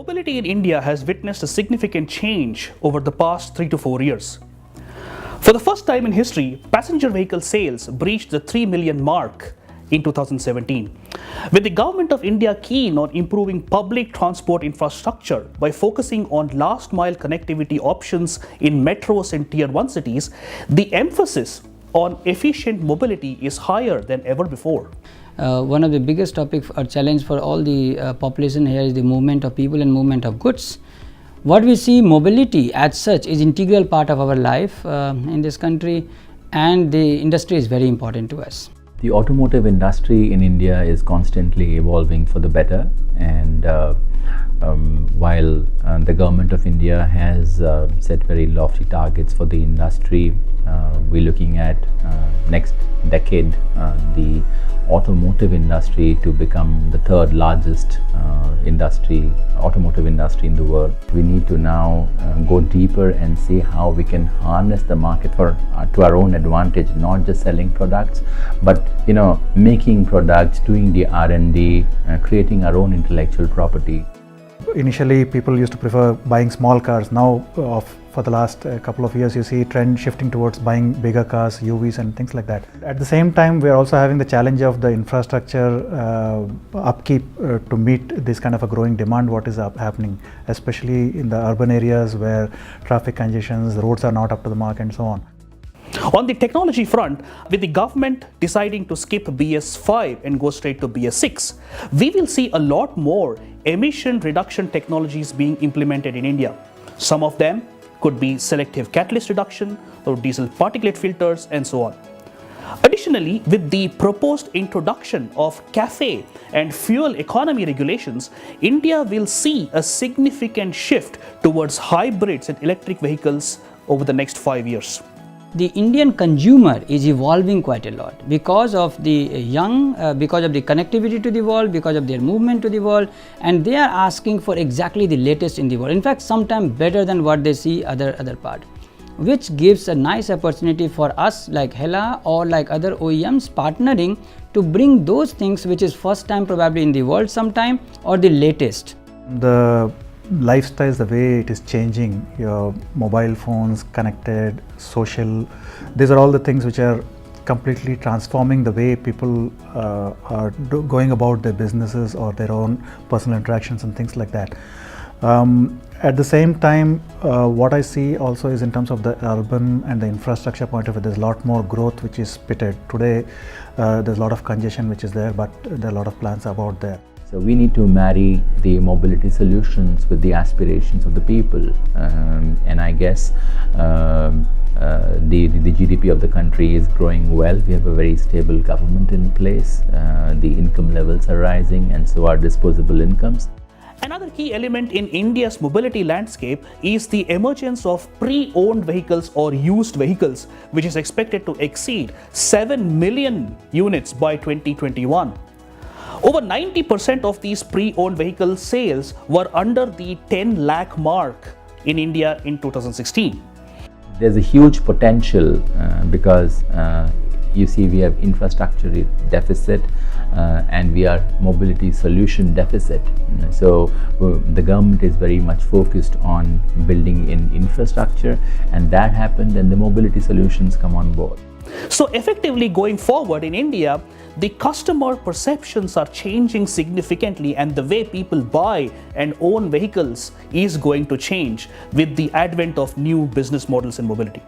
Mobility in India has witnessed a significant change over the past 3 to 4 years. For the first time in history, passenger vehicle sales breached the 3 million mark in 2017. With the government of India keen on improving public transport infrastructure by focusing on last mile connectivity options in metros and tier 1 cities, the emphasis on efficient mobility is higher than ever before. One of the biggest topics or challenge for all the population here is the movement of people and movement of goods. What we see, mobility as such is integral part of our life in this country, and the industry is very important to us. The automotive industry in India is constantly evolving for the better, and while the government of India has set very lofty targets for the industry, we're looking at next decade the automotive industry to become the third largest automotive industry in the world. We need to now go deeper and see how we can harness the market to our own advantage, not just selling products, but making products, doing the R&D, creating our own intellectual property. Initially, people used to prefer buying small cars. Now, for the last couple of years, you see trend shifting towards buying bigger cars, UVs and things like that. At the same time, we are also having the challenge of the infrastructure upkeep to meet this kind of a growing demand what is happening, especially in the urban areas where traffic congestions, roads are not up to the mark and so on. On the technology front, with the government deciding to skip BS5 and go straight to BS6, we will see a lot more emission reduction technologies being implemented in India. Some of them could be selective catalyst reduction or diesel particulate filters and so on. Additionally, with the proposed introduction of CAFE and fuel economy regulations, India will see a significant shift towards hybrids and electric vehicles over the next 5 years. The Indian consumer is evolving quite a lot because of the because of the connectivity to the world, because of their movement to the world, and they are asking for exactly the latest in the world. In fact, sometimes better than what they see other part, which gives a nice opportunity for us like Hella or like other OEMs partnering to bring those things which is first time probably in the world sometime or the latest. The lifestyles, the way it is changing, your mobile phones, connected, social, these are all the things which are completely transforming the way people are going about their businesses or their own personal interactions and things like that. At the same time, what I see also is in terms of the urban and the infrastructure point of view, there's a lot more growth which is pitted. Today, there's a lot of congestion which is there, but there are a lot of plans about there. So we need to marry the mobility solutions with the aspirations of the people, and I guess the GDP of the country is growing well. We have a very stable government in place. The income levels are rising, and so are disposable incomes. Another key element in India's mobility landscape is the emergence of pre-owned vehicles or used vehicles, which is expected to exceed 7 million units by 2021. Over 90% of these pre-owned vehicle sales were under the 10 lakh mark in India in 2016. There's a huge potential because you see we have infrastructure deficit and we are mobility solution deficit. So the government is very much focused on building in infrastructure, and that happened and the mobility solutions come on board. So effectively going forward in India, the customer perceptions are changing significantly, and the way people buy and own vehicles is going to change with the advent of new business models in mobility.